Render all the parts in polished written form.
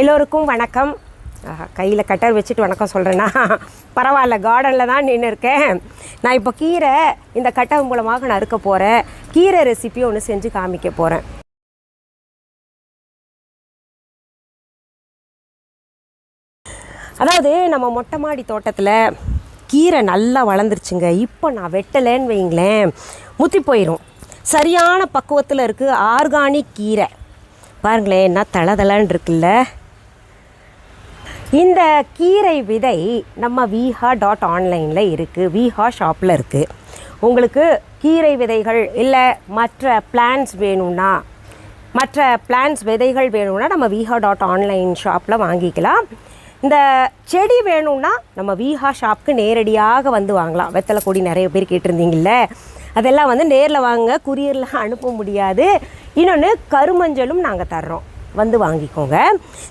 எல்லோருக்கும் வணக்கம். கையில் கட்டர் வச்சுட்டு வணக்கம் சொல்கிறேன்னா பரவாயில்ல, கார்டனில் தான் நின்று இருக்கேன். நான் இப்போ கீரை இந்த கட்டர் மூலமாக நறுக்க போகிறேன். கீரை ரெசிபி ஒன்று செஞ்சு காமிக்க போகிறேன். அதாவது நம்ம மொட்டை மாடி தோட்டத்தில் கீரை நல்லா வளர்ந்துருச்சுங்க. இப்போ நான் வெட்டலைன்னு வைங்களேன், முத்தி போயிடும். சரியான பக்குவத்தில் இருக்குது ஆர்கானிக் கீரை. பாருங்களேன், என்ன தளதளன்னு இருக்குல்ல. இந்த கீரை விதை நம்ம viha.online இருக்குது, viha ஷாப்பில் இருக்குது. உங்களுக்கு கீரை விதைகள் இல்லை மற்ற பிளான்ஸ் வேணும்னா, விதைகள் வேணும்னா நம்ம viha.online ஷாப்பில் வாங்கிக்கலாம். இந்த செடி வேணும்னா நம்ம viha ஷாப்புக்கு நேரடியாக வந்து வாங்கலாம். வெத்தலை கொடி நிறைய பேர் கேட்டிருந்தீங்கல்ல, அதெல்லாம் வந்து நேரில் வாங்க, குரியரில் அனுப்ப முடியாது. இன்னொன்று கருமஞ்சளும் நாங்கள் தர்றோம், வந்து வாங்கிக்கோங்க.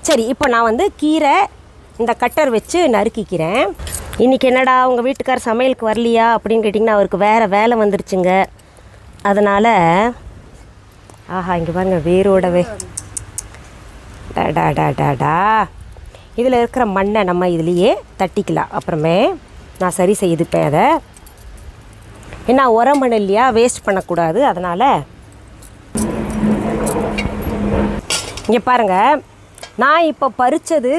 சரி, இப்போ நான் வந்து கீரை இந்த கட்டர் வச்சு நறுக்கிக்கிறேன். இன்றைக்கி என்னடா உங்கள் வீட்டுக்கார சமையலுக்கு வரலையா அப்படின்னு கேட்டிங்கன்னா, அவருக்கு வேறு வேலை வந்துருச்சுங்க. அதனால் இங்கே பாருங்க, வேரோடவே டாடா இதில் இருக்கிற மண்ணை நம்ம இதுலேயே தட்டிக்கலாம். அப்புறமே நான் சரி செய்துப்பேன். அதை என்ன உரம் மண் இல்லையா, வேஸ்ட் பண்ணக்கூடாது. அதனால் இங்கே பாருங்கள், நான் இப்போ பறித்தது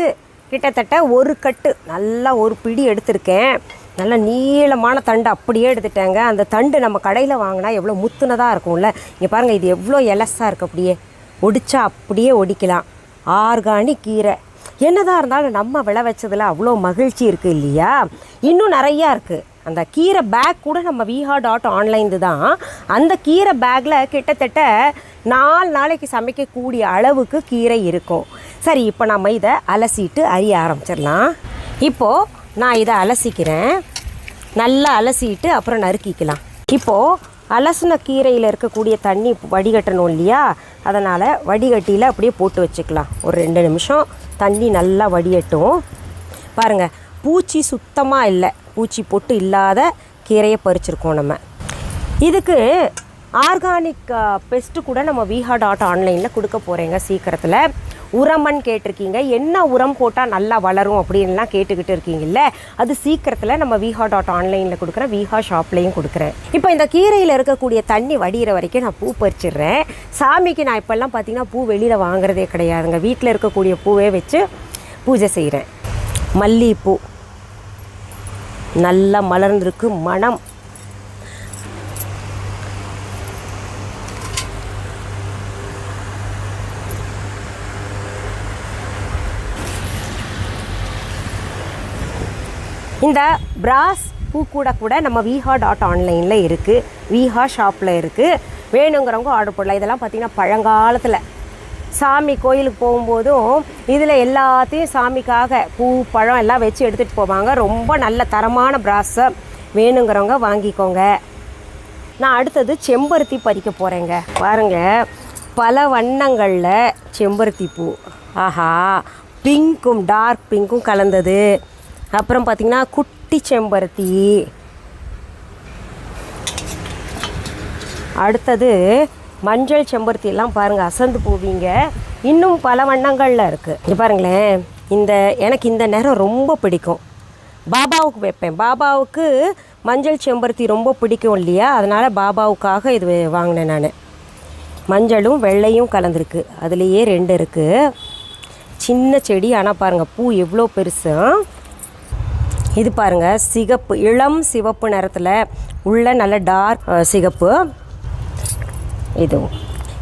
கிட்டத்தட்ட ஒரு கட்டு, நல்லா ஒரு பிடி எடுத்திருக்கேன். நல்லா நீளமான தண்டு அப்படியே எடுத்துட்டேங்க. அந்த தண்டு நம்ம கடையில் வாங்கினா எவ்வளோ முத்துனதாக இருக்கும்ல. இங்கே பாருங்கள், இது எவ்வளோ எலஸாக இருக்குது. அப்படியே ஒடிச்சா அப்படியே ஒடிக்கலாம். ஆர்கானிக் கீரை என்னதான் இருந்தாலும் நம்ம விளை வச்சதில் அவ்வளோ மகிழ்ச்சி இருக்குது இல்லையா. இன்னும் நிறையா இருக்குது. அந்த கீரை பேக் கூட நம்ம viha.online தான். அந்த கீரை பேக்கில் கிட்டத்தட்ட 4 நாளைக்கு சமைக்கக்கூடிய அளவுக்கு கீரை இருக்கும். சரி, இப்போ நம்ம இதை அலசிட்டு அரிய ஆரம்பிச்சிடலாம். இப்போது நான் இதை அலசிக்கிறேன். நல்லா அலசிட்டு அப்புறம் நறுக்கிக்கலாம். இப்போது அலசின கீரையில் இருக்கக்கூடிய தண்ணி வடிகட்டணும் இல்லையா, அதனால் வடிகட்டியில் அப்படியே போட்டு வச்சுக்கலாம். ஒரு 2 நிமிஷம் தண்ணி நல்லா வடியட்டும். பாருங்கள், பூச்சி சுத்தமாக இல்லை, பூச்சி பொட்டு இல்லாத கீரையை பறிச்சிருக்கோம் நம்ம. இதுக்கு ஆர்கானிக் பெஸ்ட்டு கூட நம்ம viha.online கொடுக்க போகிறேங்க சீக்கிரத்தில். உரமன் கேட்டிருக்கீங்க, என்ன உரம் போட்டால் நல்லா வளரும் அப்படின்லாம் கேட்டுக்கிட்டு இருக்கீங்கல்ல, அது சீக்கிரத்தில் நம்ம viha.online கொடுக்குறேன், viha ஷாப்லேயும் கொடுக்குறேன். இப்போ இந்த கீரையில் இருக்கக்கூடிய தண்ணி வடிகிற வரைக்கும் நான் பூ பறிச்சிடுறேன். சாமிக்கு நான் இப்போல்லாம் பார்த்திங்கன்னா பூ வெளியில் வாங்குறதே கிடையாதுங்க, வீட்டில் இருக்கக்கூடிய பூவே வச்சு பூஜை செய்கிறேன். மல்லிகைப்பூ நல்லா மலர்ந்திருக்கு, மனம். இந்த பிராஸ் பூ கூட நம்ம viha.online இருக்குது, viha ஷாப்பில் இருக்குது. வேணுங்கிறவங்க ஆர்டர் போடலாம். இதெல்லாம் பார்த்திங்கன்னா பழங்காலத்தில் சாமி கோயிலுக்கு போகும்போதும் இதில் எல்லாத்தையும் சாமிக்காக பூ பழம் எல்லாம் வச்சு எடுத்துகிட்டு போவாங்க. ரொம்ப நல்ல தரமான பிராஸை வேணுங்கிறவங்க வாங்கிக்கோங்க. நான் அடுத்தது செம்பருத்தி பறிக்க போகிறேங்க. பாருங்கள், பல வண்ணங்களில் செம்பருத்தி பூ. பிங்க்கும் டார்க் பிங்க்கும் கலந்தது. அப்புறம் பார்த்திங்கன்னா குட்டி செம்பருத்தி. அடுத்தது மஞ்சள் செம்பருத்தி எல்லாம் பாருங்கள், அசந்து போவீங்க. இன்னும் பல வண்ணங்களில் இருக்குது. இங்கே பாருங்களேன், எனக்கு இந்த நிறம் ரொம்ப பிடிக்கும். பாபாவுக்கு வைப்பேன். பாபாவுக்கு மஞ்சள் செம்பருத்தி ரொம்ப பிடிக்கும் இல்லையா, அதனால் பாபாவுக்காக இது வாங்கினேன் நான். மஞ்சளும் வெள்ளையும் கலந்துருக்கு, அதுலேயே 2 இருக்குது. சின்ன செடி, ஆனால் பாருங்கள் பூ எவ்வளோ பெருசு. இது பாருங்கள், சிகப்பு, இளம் சிவப்பு நிறத்தில் உள்ள நல்ல டார்க் சிகப்பு. இதுவும்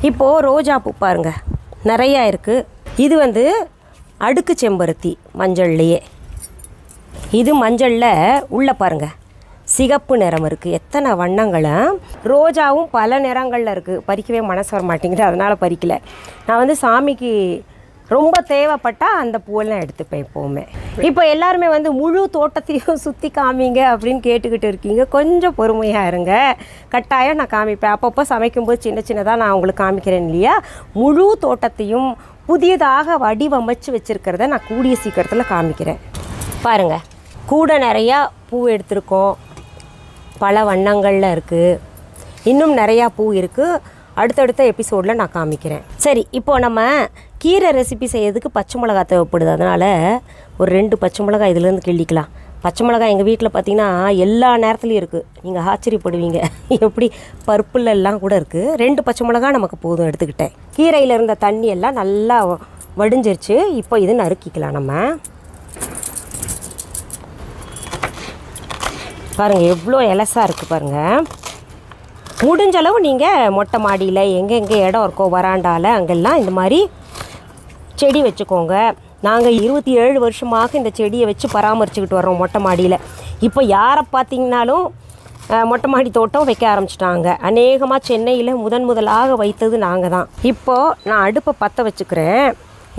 இப்போது ரோஜா பூ பாருங்கள், நிறையா இருக்குது. இது வந்து அடுக்கு செம்பருத்தி மஞ்சள்லையே. இது மஞ்சளில் உள்ள பாருங்கள் சிகப்பு நிறம் இருக்குது. எத்தனை வண்ணங்களும். ரோஜாவும் பல நிறங்களில் இருக்குது. பறிக்கவே மனசு வர மாட்டேங்குது, அதனால் பறிக்கலை. நான் வந்து சாமிக்கு ரொம்ப தேவைப்பட்டால் அந்த பூவெல்லாம் எடுத்துப்பேன் எப்போவுமே. இப்போ எல்லாருமே வந்து முழு தோட்டத்தையும் சுற்றி காமிங்க அப்படின்னு கேட்டுக்கிட்டு இருக்கீங்க. கொஞ்சம் பொறுமையாக இருங்க, கட்டாயம் நான் காமிப்பேன். அப்பப்போ சமைக்கும்போது சின்னதாக நான் உங்களுக்கு காமிக்கிறேன் இல்லையா. முழு தோட்டத்தையும் புதியதாக வடிவமைச்சு வச்சுருக்கிறத நான் கூடிய சீக்கிரத்தில் காமிக்கிறேன். பாருங்கள், கூட நிறையா பூ எடுத்திருக்கோம், பல வண்ணங்களில் இருக்குது. இன்னும் நிறையா பூ இருக்குது. அடுத்தடுத்த எபிசோடில் நான் காமிக்கிறேன். சரி, இப்போது நம்ம கீரை ரெசிபி செய்யறதுக்கு பச்சை மிளகா தேவைப்படுது. அதனால் ஒரு 2 பச்சை மிளகா இதுலேருந்து கிள்ளிக்கலாம். பச்சை மிளகா எங்கள் வீட்டில் பார்த்திங்கன்னா எல்லா நேரத்துலையும் இருக்குது. நீங்கள் ஆச்சரியப்படுவீங்க, எப்படி பருப்புலெல்லாம் கூட இருக்குது. 2 பச்சை மிளகா நமக்கு போதும் எடுத்துக்கிட்டேன். கீரையில் இருந்த தண்ணி எல்லாம் நல்லா வடிஞ்சிருச்சு. இப்போ இது நறுக்கிக்கலாம். நம்ம பாருங்கள் எவ்வளோ எலசாக இருக்குது பாருங்கள். முடிஞ்ச அளவு நீங்கள் மொட்டை மாடியில் எங்கெங்கே இடம் இருக்கோ வராண்டாவில் அங்கெல்லாம் இந்த மாதிரி செடி வச்சுக்கோங்க. நாங்கள் 27 வருஷமாக இந்த செடியை வச்சு பராமரிச்சுக்கிட்டு வர்றோம் மொட்டை மாடியில். இப்போ யாரை பார்த்திங்கனாலும் மொட்டை மாடி தோட்டம் வைக்க ஆரம்பிச்சிட்டாங்க. அநேகமாக சென்னையில் முதலாக வைத்தது நாங்கள் தான். இப்போது நான் அடுப்பை பற்ற வச்சுக்கிறேன்.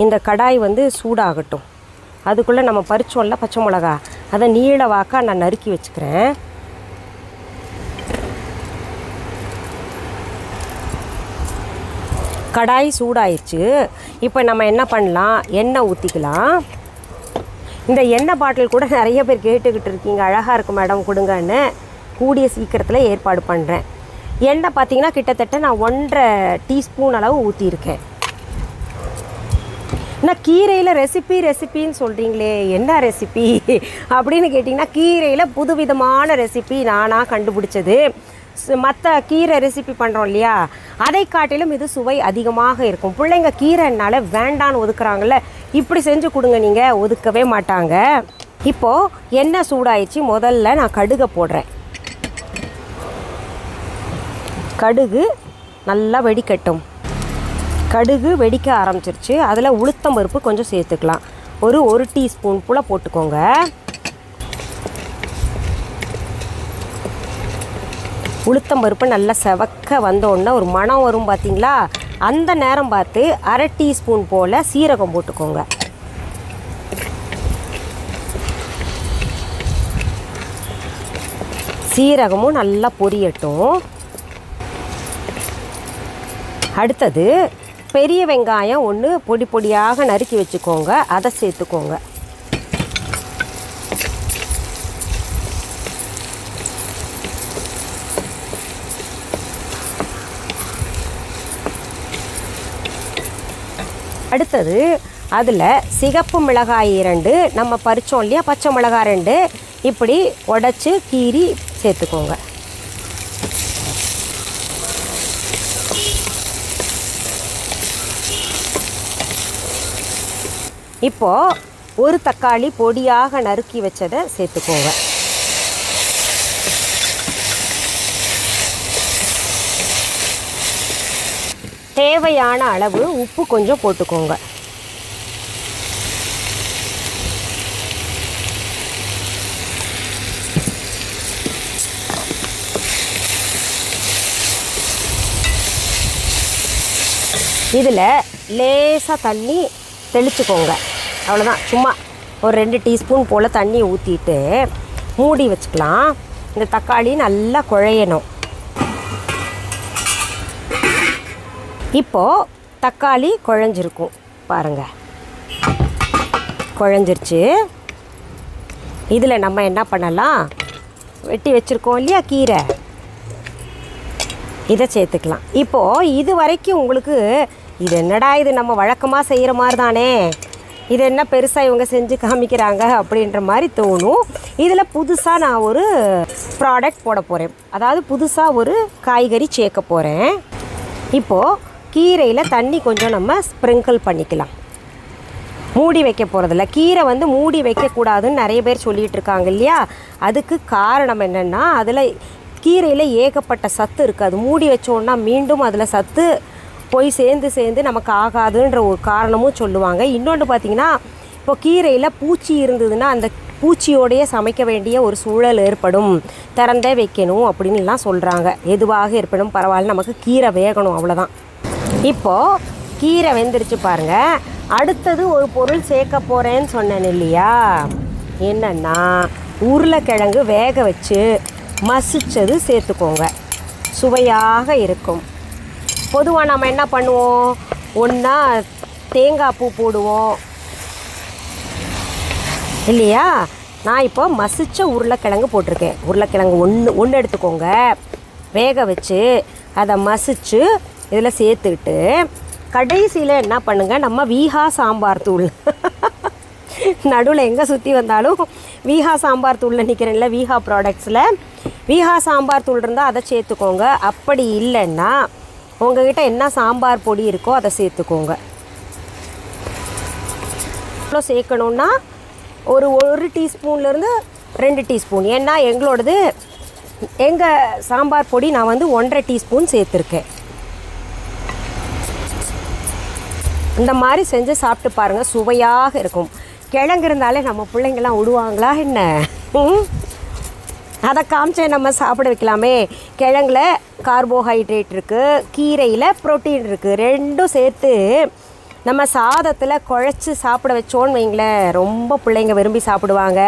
இந்த கடாய் வந்து சூடாகட்டும். அதுக்குள்ளே நம்ம பறிச்சோம்ல பச்சை மிளகா, அதை நீள வாக்கா நான் நறுக்கி வச்சுக்கிறேன். கடாய் சூடாயிடுச்சு. இப்போ நம்ம என்ன பண்ணலாம், எண்ணெய் ஊற்றிக்கலாம். இந்த எண்ணெய் பாட்டில் கூட நிறைய பேர் கேட்டுக்கிட்டு இருக்கீங்க, அழகாக இருக்கும் மேடம் கொடுங்கன்னு. கூடிய சீக்கிரத்தில் ஏற்பாடு பண்ணுறேன். எண்ணெய் பார்த்திங்கன்னா கிட்டத்தட்ட நான் 1.5 டீஸ்பூன் அளவு ஊற்றியிருக்கேன். நான் கீரையில் ரெசிப்பின்னு சொல்கிறீங்களே, என்ன ரெசிபி அப்படின்னு கேட்டிங்கன்னா, கீரையில் புதுவிதமான ரெசிபி நானாக கண்டுபிடிச்சது. மற்ற கீரை ரெசிபி பண்ணுறோம் இல்லையா, அதை காட்டிலும் இது சுவை அதிகமாக இருக்கும். பிள்ளைங்க கீரைனால வேண்டான்னு ஒதுக்குறாங்கல்ல, இப்படி செஞ்சு கொடுங்க, நீங்கள் ஒதுக்கவே மாட்டாங்க. இப்போது எண்ணெய் சூடாயிடுச்சு. முதல்ல நான் கடுகை போடுறேன். கடுகு நல்லா வெடிக்கட்டும். கடுகு வெடிக்க ஆரம்பிச்சிருச்சு. அதில் உளுத்தம் பருப்பு கொஞ்சம் சேர்த்துக்கலாம். ஒரு 1 டீஸ்பூன் போல் போட்டுக்கோங்க. உளுத்தம் பருப்பு நல்லா செவக்க வந்தோடனே ஒரு மணம் வரும் பார்த்திங்களா, அந்த நேரம் பார்த்து 1/2 டீஸ்பூன் போல் சீரகம் போட்டுக்கோங்க. சீரகமும் நல்லா பொரியட்டும். அடுத்தது பெரிய வெங்காயம் 1 பொடி பொடியாக நறுக்கி வச்சுக்கோங்க, அதை சேர்த்துக்கோங்க. அடுத்தது அதில் சிகப்பு மிளகாய் 2, நம்ம பறித்தோம் இல்லையா பச்சை மிளகாய் 2, இப்படி உடச்சி கீறி சேர்த்துக்கோங்க. இப்போது ஒரு தக்காளி பொடியாக நறுக்கி வச்சதை சேர்த்துக்கோங்க. தேவையான அளவு உப்பு கொஞ்சம் போட்டுக்கோங்க. இதில் லேசாக தண்ணி தெளிச்சுக்கோங்க. அவ்வளோதான். சும்மா ஒரு 2 டீஸ்பூன் போல் தண்ணி ஊற்றிட்டு மூடி வச்சுக்கலாம். இந்த தக்காளி நல்லா குழையணும். இப்போது தக்காளி குழஞ்சிருக்கும் பாருங்கள், குழஞ்சிருச்சு. இதில் நம்ம என்ன பண்ணலாம், வெட்டி வச்சுருக்கோம் இல்லையா கீரை, இதை சேர்த்துக்கலாம். இப்போது இது வரைக்கும் உங்களுக்கு இது என்னடா இது நம்ம வழக்கமாக செய்கிற மாதிரி தானே, இது என்ன பெருசாக இவங்க செஞ்சு காமிக்கிறாங்க அப்படின்ற மாதிரி தோணும். இதில் புதுசாக நான் ஒரு ப்ராடக்ட் போட போகிறேன். அதாவது புதுசாக ஒரு காய்கறி சேர்க்க போகிறேன். இப்போது கீரையில் தண்ணி கொஞ்சம் நம்ம ஸ்ப்ரிங்கிள் பண்ணிக்கலாம். மூடி வைக்க போகிறதில்ல. கீரை வந்து மூடி வைக்கக்கூடாதுன்னு நிறைய பேர் சொல்லிகிட்டு இருக்காங்க இல்லையா, அதுக்கு காரணம் என்னென்னா, அதில் கீரையில் ஏகப்பட்ட சத்து இருக்குது. அது மூடி வச்சோன்னா மீண்டும் அதில் சத்து போய் சேர்ந்து நமக்கு ஆகாதுன்ற ஒரு காரணமும் சொல்லுவாங்க. இன்னொன்று பார்த்திங்கன்னா, இப்போ கீரையில் பூச்சி இருந்ததுன்னா அந்த பூச்சியோடையே சமைக்க வேண்டிய ஒரு சூழல் ஏற்படும், திறந்தே வைக்கணும் அப்படின்லாம் சொல்கிறாங்க. எதுவாக ஏற்படும் பரவாயில்ல, நமக்கு கீரை வேகணும், அவ்வளோதான். இப்போது கீரை வெந்துருச்சு பாருங்கள். அடுத்தது ஒரு பொருள் சேர்க்க போகிறேன்னு சொன்னேன் இல்லையா, என்னென்னா உருளைக்கிழங்கு வேக வச்சு மசிச்சது சேர்த்துக்கோங்க, சுவையாக இருக்கும். பொதுவாக நம்ம என்ன பண்ணுவோம், ஒன்றா தேங்காய் பூ போடுவோம் இல்லையா. நான் இப்போ மசிச்ச உருளைக்கிழங்கு போட்டிருக்கேன். உருளைக்கிழங்கு ஒன்று எடுத்துக்கோங்க, வேக வச்சு அதை மசிச்சு இதில் சேர்த்துக்கிட்டு கடைசியில் என்ன பண்ணுங்கள், நம்ம வீஹா சாம்பார் தூள் நடுவில் எங்கே சுற்றி வந்தாலும் வீஹா சாம்பார் தூளில் நிற்கிறேன்ல, வீஹா ப்ராடக்ட்ஸில் வீஹா சாம்பார் தூள் இருந்தால் அதை சேர்த்துக்கோங்க. அப்படி இல்லைன்னா உங்கள்கிட்ட என்ன சாம்பார் பொடி இருக்கோ அதை சேர்த்துக்கோங்க. இவ்வளோ சேர்க்கணுன்னா ஒரு டீஸ்பூன்லேருந்து 2 டீஸ்பூன். ஏன்னா எங்கள் சாம்பார் பொடி நான் 1.5 டீஸ்பூன் சேர்த்துருக்கேன். இந்த மாதிரி செஞ்சு சாப்பிட்டு பாருங்கள், சுவையாக இருக்கும். கிழங்கு இருந்தாலே நம்ம பிள்ளைங்கள்லாம் விடுவாங்களா என்ன? அதை காமிச்சே நம்ம சாப்பிட வைக்கலாமே. கிழங்குல கார்போஹைட்ரேட் இருக்குது, கீரையில் ப்ரோட்டீன் இருக்குது. ரெண்டும் சேர்த்து நம்ம சாதத்தில் குழச்சி சாப்பிட வச்சோன்னு வைங்களேன், ரொம்ப பிள்ளைங்க விரும்பி சாப்பிடுவாங்க.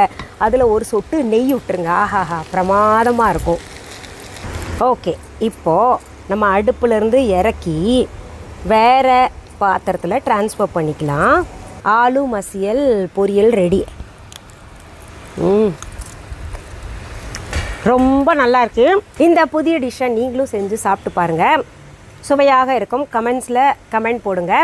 அதில் ஒரு சொட்டு நெய் விட்டுருங்க, ஆஹாஹா பிரமாதமாக இருக்கும். ஓகே, இப்போது நம்ம அடுப்புலேருந்து இறக்கி வேறு பாத்திரத்தில் ட்ரான்ஸ்ஃபர் பண்ணிக்கலாம். ஆலு மசியல் பொரியல் ரெடி. ரொம்ப நல்லா இருக்குது. இந்த புதிய டிஷ்ஷை நீங்களும் செஞ்சு சாப்பிட்டு பாருங்கள், சுவையாக இருக்கும். கமெண்ட்ஸில் கமெண்ட் போடுங்க.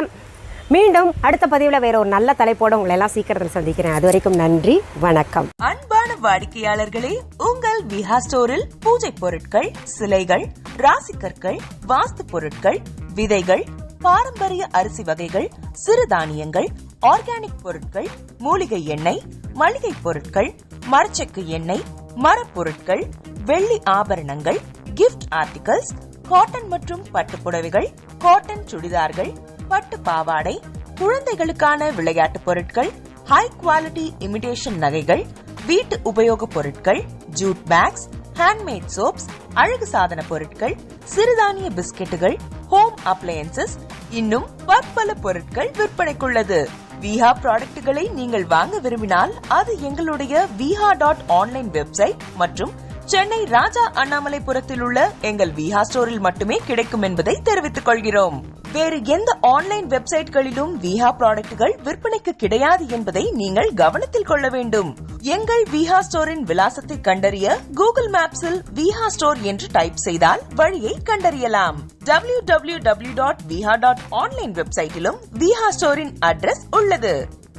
மீண்டும் அடுத்த பதிவில் வேற ஒரு நல்ல தலைப்போடு உங்களை எல்லாம் சீக்கிரத்தில் சந்திக்கிறேன். அது வரைக்கும் நன்றி, வணக்கம். அன்பான வாடிக்கையாளர்களே, உங்கள் விஹா ஸ்டோரில் பூஜை பொருட்கள், சிலைகள், ராசிக்கற்கள், வாஸ்து பொருட்கள், விதைகள், பாரம்பரிய அரிசி வகைகள், சிறுதானியங்கள், ஆர்கானிக் பொருட்கள், மூலிகை எண்ணெய், மளிகை பொருட்கள், மரச்செக்கு எண்ணெய், மரப்பொருட்கள், வெள்ளி ஆபரணங்கள், கிஃப்ட் ஆர்டிகல்ஸ், காட்டன் மற்றும் பட்டு புடவைகள், காட்டன் சுடிதார்கள், பட்டு பாவாடை, குழந்தைகளுக்கான விளையாட்டு பொருட்கள், ஹை குவாலிட்டி இமிடேஷன் நகைகள், வீட்டு உபயோக பொருட்கள், ஜூட் பேக்ஸ், ஹேண்ட்மேட் சோப்ஸ், அழகு சாதன பொருட்கள், சிறுதானிய பிஸ்கெட்டுகள், ஹோம் அப்ளையன்சஸ், இன்னும் பற்பல பொருட்கள் விற்பனைக்குள்ளது. விஹா ப்ராடக்ட்களை நீங்கள் வாங்க விரும்பினால் அது எங்களுடைய viha.online வெப்சைட் மற்றும் சென்னை ராஜா அண்ணாமலைபுரத்தில் உள்ள எங்கள் விஹா ஸ்டோரில் மட்டுமே கிடைக்கும் என்பதை தெரிவித்துக் கொள்கிறோம். வேறு எந்த ஆன்லைன் வெப்சைட்களிலும் விஹா ப்ராடக்ட்கள் விற்பனைக்கு கிடையாது என்பதை நீங்கள் கவனத்தில் கொள்ள வேண்டும். எங்கள் விஹா ஸ்டோரின் விலாசத்தை கண்டறிய கூகுள் மேப்ஸில் விஹா ஸ்டோர் என்று டைப் செய்தால் வழியை கண்டறியலாம். www.viha.online வெப்சைட்டிலும் விஹா ஸ்டோரின் அட்ரஸ் உள்ளது.